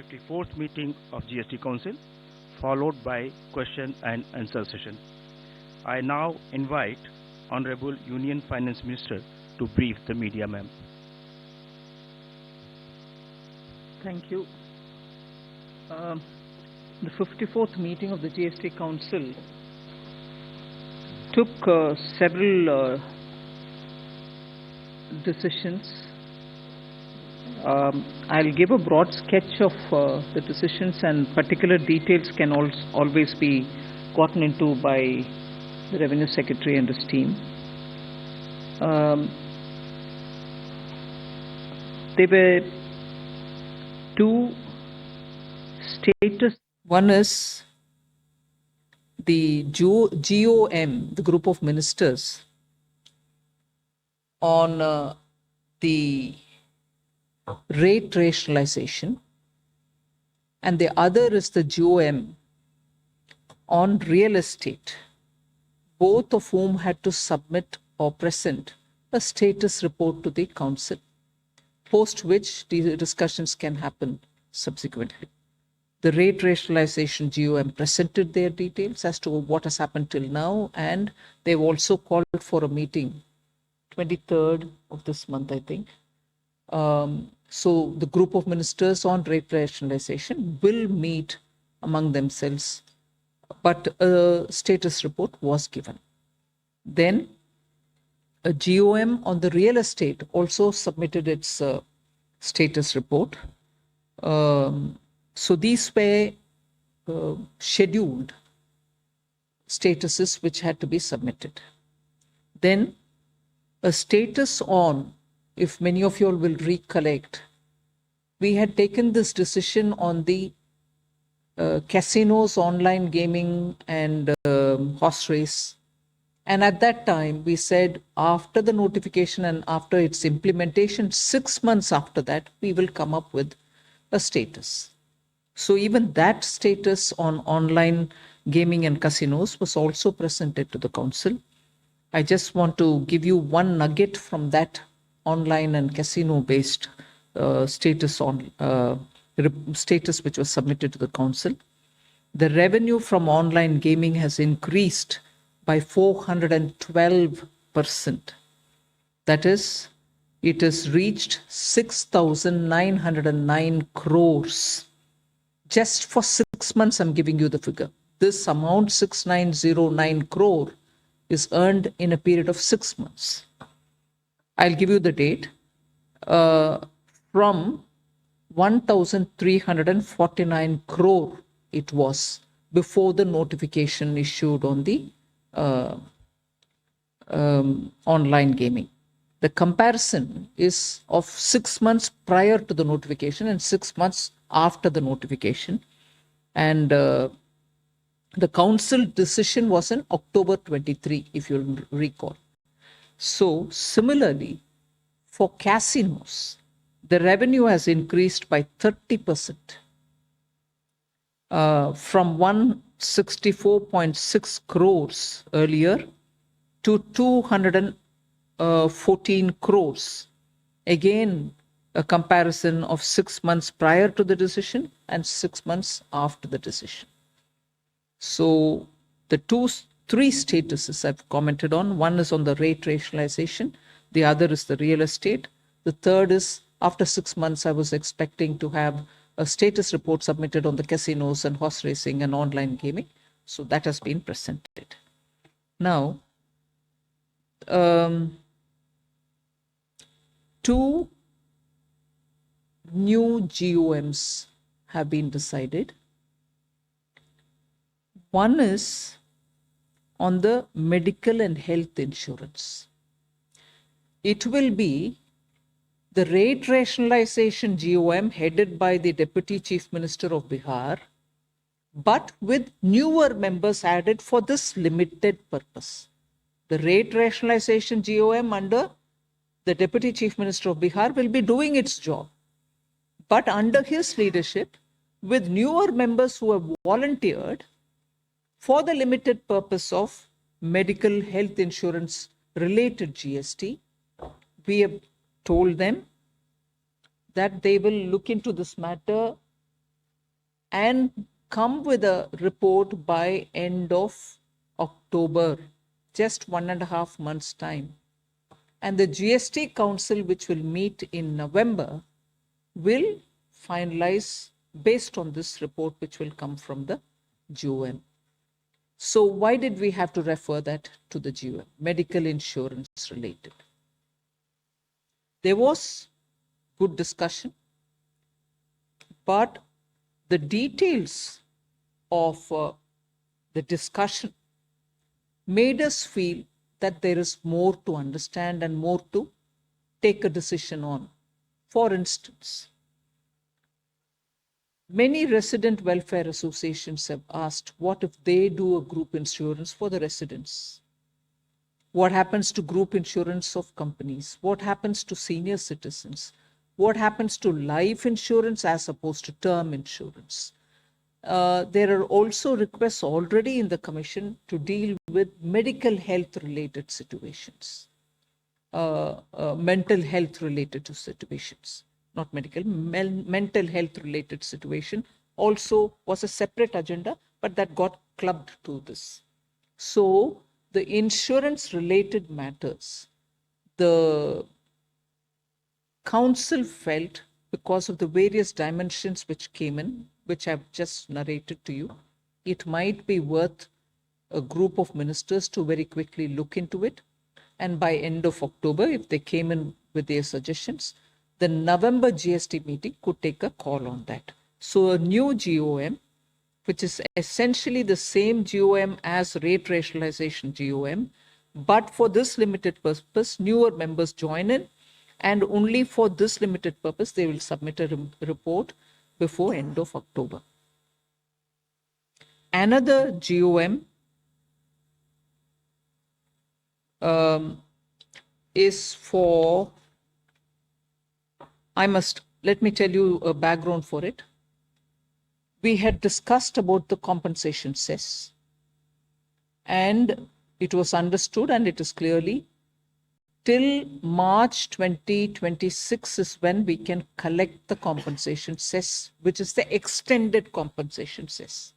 54th meeting of GST Council, followed by question and answer session. I now invite Honorable Union Finance Minister to brief the media, ma'am. Thank you. The 54th meeting of the GST Council took several decisions. I'll give a broad sketch of the decisions, and particular details can always be gotten into by the Revenue Secretary and his team. There were two status. One is the GoM, the group of ministers, on the rate rationalization, and the other is the GoM on real estate, both of whom had to submit or present a status report to the council, post which the discussions can happen subsequently. The rate rationalization GoM presented their details as to what has happened till now, and they've also called for a meeting 23rd of this month, I think. So the group of ministers on rate rationalization will meet among themselves, but a status report was given. Then a GoM on the real estate also submitted its status report. So these were scheduled statuses which had to be submitted. Then a status on, if many of you all will recollect, we had taken this decision on the casinos, online gaming, and horse race. And at that time, we said after the notification and after its implementation, 6 months after that, we will come up with a status. So even that status on online gaming and casinos was also presented to the council. I just want to give you one nugget from that online and casino-based status which was submitted to the council. The revenue from online gaming has increased by 412%. That is, it has reached 6,909 crores. Just for 6 months, I'm giving you the figure. This amount, 6,909 crore, is earned in a period of 6 months. I'll give you the date. From 1,349 crore it was before the notification issued on the online gaming. The comparison is of 6 months prior to the notification and 6 months after the notification. And the council decision was in October 23, if you'll recall. So similarly, for casinos, the revenue has increased by 30%, from 164.6 crores earlier to 214 crores. Again, a comparison of 6 months prior to the decision and 6 months after the decision. So the three statuses I've commented on. One is on the rate rationalization. The other is the real estate. The third is, after 6 months, I was expecting to have a status report submitted on the casinos and horse racing and online gaming. So that has been presented. Now, two new GoMs have been decided. One is on the medical and health insurance. It will be the rate rationalization GoM headed by the Deputy Chief Minister of Bihar, but with newer members added for this limited purpose. The rate rationalization GoM under the Deputy Chief Minister of Bihar will be doing its job, but under his leadership, with newer members who have volunteered for the limited purpose of medical health insurance related GST. We have told them that they will look into this matter and come with a report by end of October, just 1.5 months' time. And the GST Council, which will meet in November, will finalize based on this report, which will come from the GOM. So why did we have to refer that to the GOM? Medical insurance related. There was good discussion, but the details of the discussion made us feel that there is more to understand and more to take a decision on. For instance, many resident welfare associations have asked, what if they do a group insurance for the residents? What happens to group insurance of companies? What happens to senior citizens? What happens to life insurance as opposed to term insurance? There are also requests already in the Commission to deal with medical health related situations, mental health related to situations, not medical, mental health related situation also was a separate agenda, but that got clubbed to this. So the insurance related matters, the Council felt, because of the various dimensions which came in, which I've just narrated to you, it might be worth a group of ministers to very quickly look into it. And by end of October, if they came in with their suggestions, the November GST meeting could take a call on that. So a new GOM, which is essentially the same GOM as rate rationalization GOM, but for this limited purpose, newer members join in, and only for this limited purpose, they will submit a report before end of October. Another GOM is for, let me tell you a background for it. We had discussed about the compensation cess, and it was understood, and it is clearly till March 2026 is when we can collect the compensation cess, which is the extended compensation cess.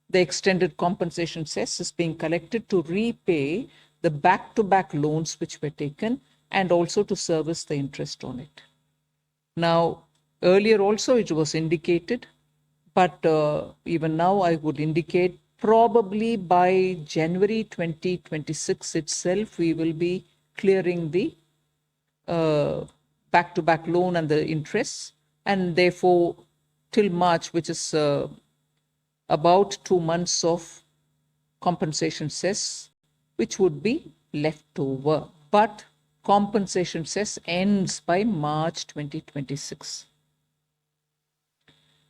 The extended compensation cess is being collected to repay the back-to-back loans which were taken and also to service the interest on it. Now, earlier also it was indicated, but even now I would indicate probably by January 2026 itself, we will be clearing the back-to-back loan and the interest, and therefore till March, which is about 2 months of compensation cess, which would be left over. But compensation cess ends by March 2026.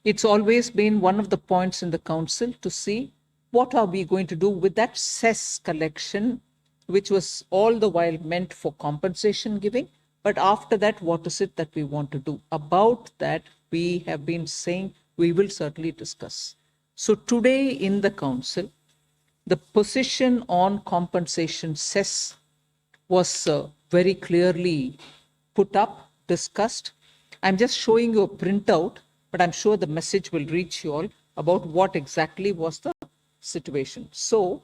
It's always been one of the points in the council to see what are we going to do with that cess collection, which was all the while meant for compensation giving. But after that, what is it that we want to do? About that, we have been saying we will certainly discuss. So today in the council, the position on compensation cess was very clearly put up, discussed. I'm just showing you a printout, but I'm sure the message will reach you all about what exactly was the situation. So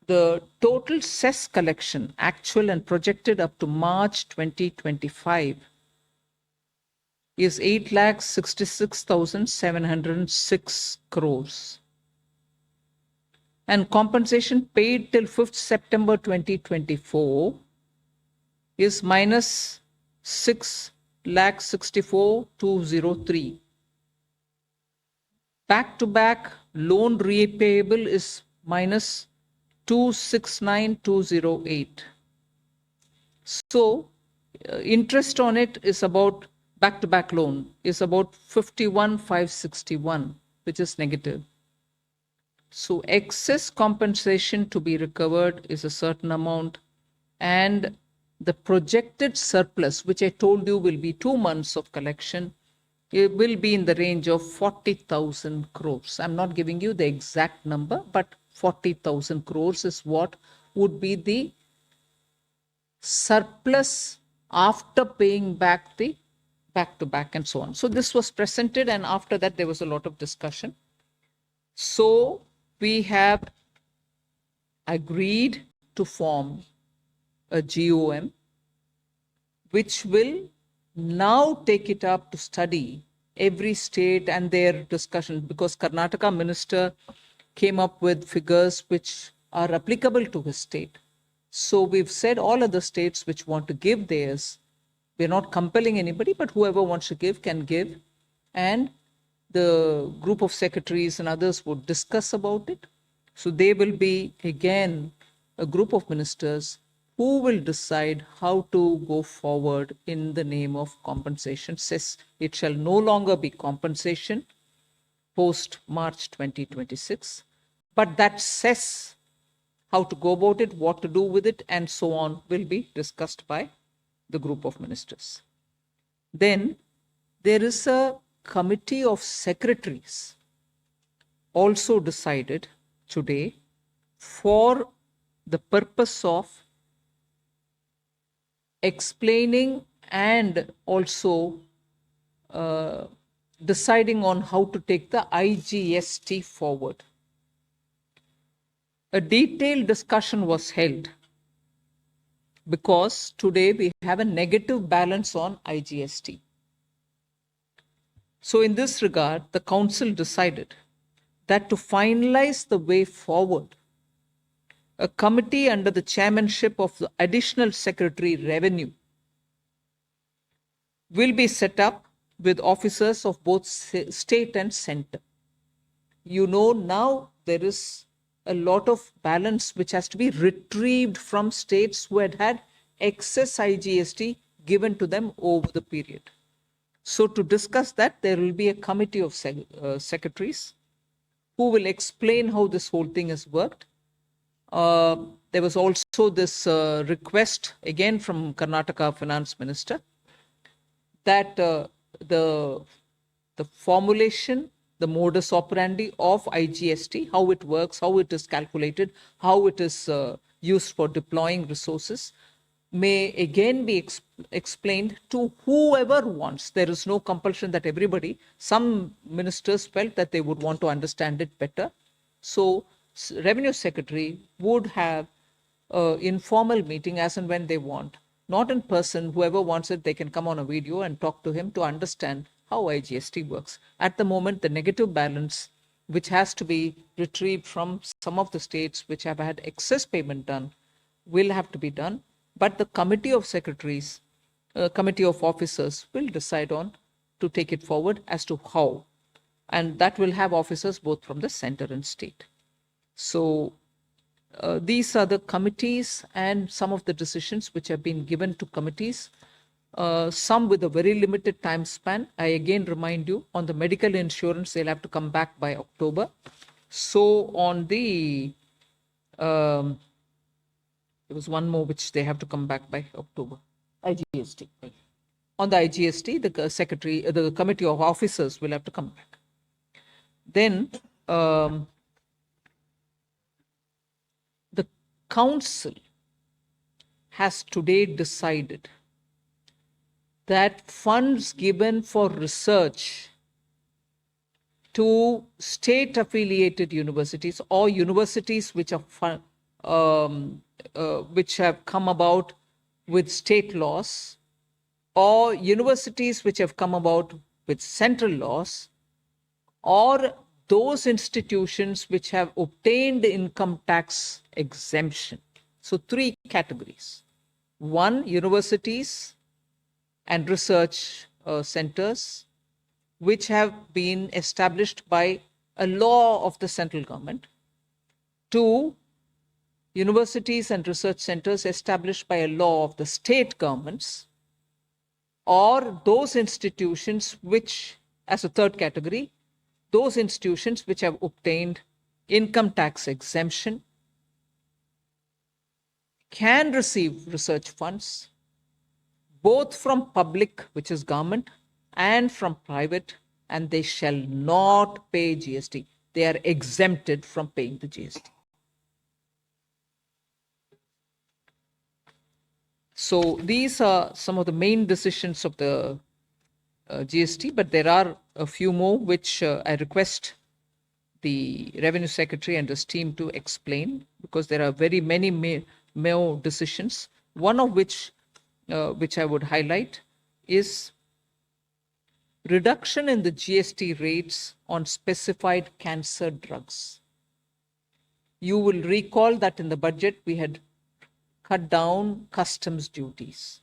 the total cess collection, actual and projected up to March 2025, is 8,66,706 crores. And compensation paid till 5th September 2024 is minus 6,64,203. Back-to-back loan repayable is minus 269,208. So interest on it is about, back-to-back loan is about 51,561, which is negative. So excess compensation to be recovered is a certain amount, and the projected surplus, which I told you will be 2 months of collection, it will be in the range of 40,000 crores. I'm not giving you the exact number, but 40,000 crores is what would be the surplus after paying back the back to back and so on. So this was presented, and after that there was a lot of discussion. So we have agreed to form a GOM, which will now take it up to study every state and their discussion, because Karnataka minister came up with figures which are applicable to his state. So we've said all other states which want to give theirs, we're not compelling anybody, but whoever wants to give can give. And the group of secretaries and others would discuss about it. So they will be, again, a group of ministers who will decide how to go forward in the name of compensation. Cess, it shall no longer be compensation post March 2026, but that cess, how to go about it, what to do with it, and so on, will be discussed by the group of ministers. Then there is a committee of secretaries also decided today for the purpose of explaining and also deciding on how to take the IGST forward. A detailed discussion was held because today we have a negative balance on IGST. So in this regard, the council decided that to finalize the way forward, a committee under the chairmanship of the Additional Secretary Revenue will be set up with officers of both state and center. You know, now there is a lot of balance which has to be retrieved from states who had excess IGST given to them over the period. So to discuss that, there will be a committee of secretaries who will explain how this whole thing has worked. There was also this request again from Karnataka Finance Minister that the formulation, the modus operandi of IGST, how it works, how it is calculated, how it is used for deploying resources, may again be explained to whoever wants. There is no compulsion that everybody, some ministers felt that they would want to understand it better. So Revenue Secretary would have informal meeting as and when they want, not in person. Whoever wants it, they can come on a video and talk to him to understand how IGST works. At the moment, the negative balance, which has to be retrieved from some of the states which have had excess payment done, will have to be done. But the committee of secretaries, committee of officers will decide on to take it forward as to how. And that will have officers both from the center and state. So these are the committees and some of the decisions which have been given to committees, some with a very limited time span. I again remind you, on the medical insurance, they'll have to come back by October. So on the, there was one more which they have to come back by October, IGST. On the IGST, the secretary, the committee of officers will have to come back. Then the council has today decided that funds given for research to state affiliated universities or universities which are which have come about with state laws, or universities which have come about with central laws, or those institutions which have obtained income tax exemption. So 3 categories. 1, universities and research centers which have been established by a law of the central government. 2, universities and research centers established by a law of the state governments, or those institutions which, as a 3rd category, those institutions which have obtained income tax exemption can receive research funds both from public, which is government, and from private, and they shall not pay GST. They are exempted from paying the GST. So these are some of the main decisions of the GST, but there are a few more which I request the Revenue Secretary and his team to explain, because there are very many more decisions. One of which I would highlight is reduction in the GST rates on specified cancer drugs. You will recall that in the budget we had cut down customs duties.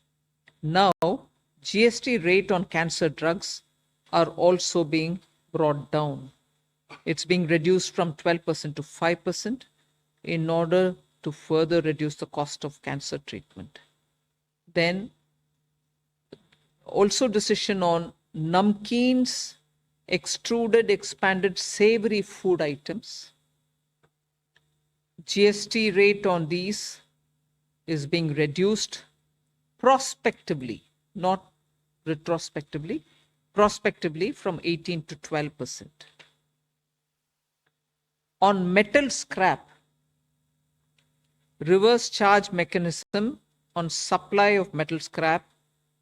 Now, GST rate on cancer drugs are also being brought down. It's being reduced from 12% to 5% in order to further reduce the cost of cancer treatment. Then also decision on namkeens, extruded, expanded savory food items. GST rate on these is being reduced prospectively, not retrospectively, prospectively from 18 to 12%. On metal scrap, reverse charge mechanism on supply of metal scrap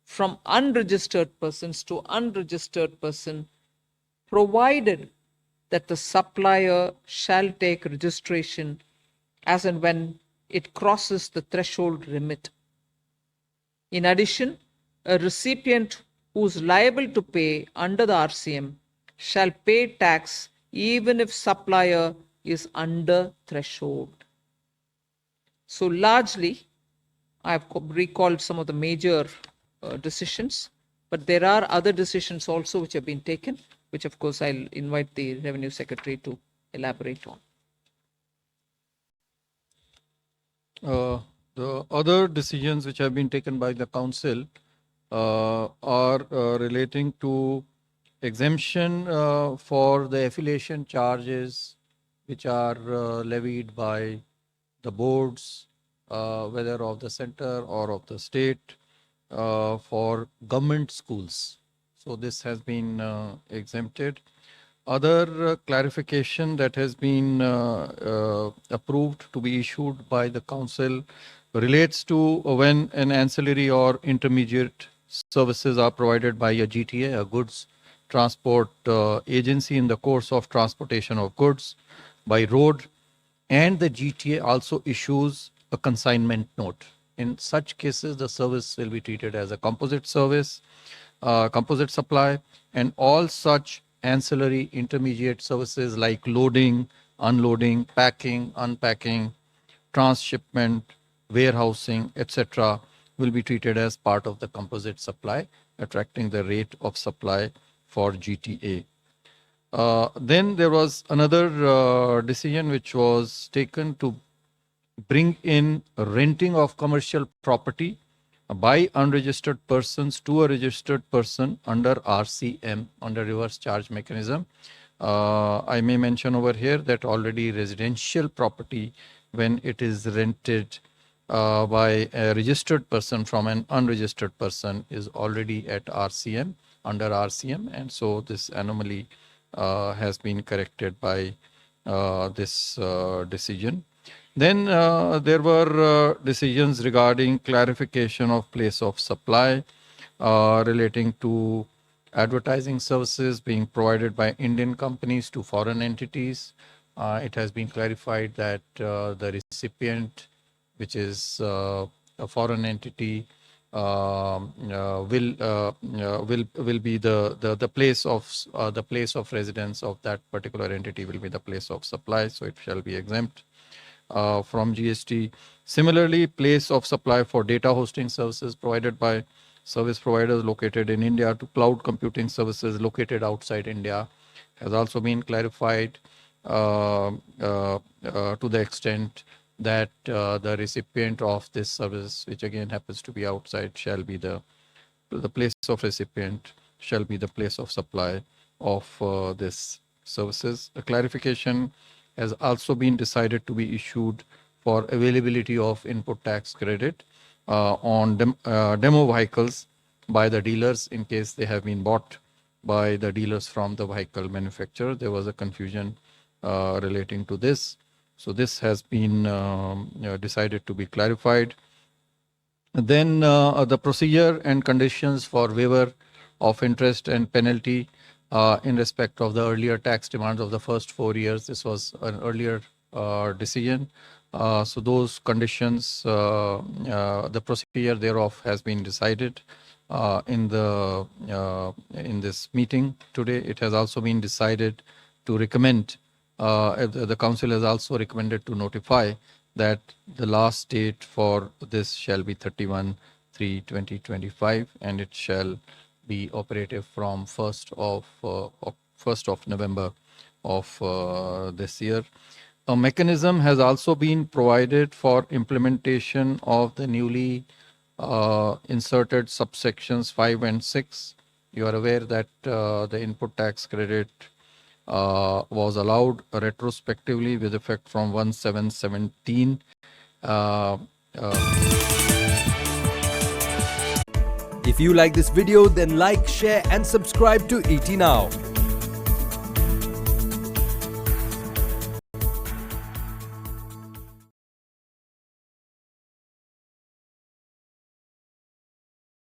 from unregistered persons to unregistered person, provided that the supplier shall take registration as and when it crosses the threshold limit. In addition, a recipient who is liable to pay under the RCM shall pay tax even if supplier is under threshold. So largely, I've recalled some of the major decisions, but there are other decisions also which have been taken, which of course I'll invite the Revenue Secretary to elaborate on. The other decisions which have been taken by the Council are relating to exemption for the affiliation charges which are levied by the boards, whether of the center or of the state, for government schools. So this has been exempted. Other clarification that has been approved to be issued by the Council relates to when an ancillary or intermediate services are provided by a GTA, a goods transport agency, in the course of transportation of goods by road, and the GTA also issues a consignment note. In such cases, the service will be treated as a composite service, composite supply, and all such ancillary intermediate services like loading, unloading, packing, unpacking, transshipment, warehousing, etc. will be treated as part of the composite supply, attracting the rate of supply for GTA. Then there was another decision which was taken to bring in renting of commercial property by unregistered persons to a registered person under RCM, under reverse charge mechanism. I may mention over here that already residential property, when it is rented by a registered person from an unregistered person, is already at RCM, under RCM, and so this anomaly has been corrected by this decision. Then there were decisions regarding clarification of place of supply relating to advertising services being provided by Indian companies to foreign entities. It has been clarified that the recipient, which is a foreign entity, will be the place of residence of that particular entity will be the place of supply, so it shall be exempt from GST. Similarly, place of supply for data hosting services provided by service providers located in India to cloud computing services located outside India has also been clarified to the extent that the recipient of this service, which again happens to be outside, shall be the place of recipient shall be the place of supply of this services. A clarification has also been decided to be issued for availability of input tax credit on demo vehicles by the dealers in case they have been bought by the dealers from the vehicle manufacturer. There was a confusion relating to this. So this has been decided to be clarified. Then the procedure and conditions for waiver of interest and penalty in respect of the earlier tax demands of the first 4 years. This was an earlier decision. So those conditions, the procedure thereof has been decided in this meeting today. It has also been decided to recommend, the council has also recommended to notify that the last date for this shall be 31/3/2025, and it shall be operative from 1st of November of this year. A mechanism has also been provided for implementation of the newly inserted subsections 5 and 6. You are aware that the input tax credit was allowed retrospectively with effect from 1/7/17. If you like this video, then like, share and subscribe to ET Now.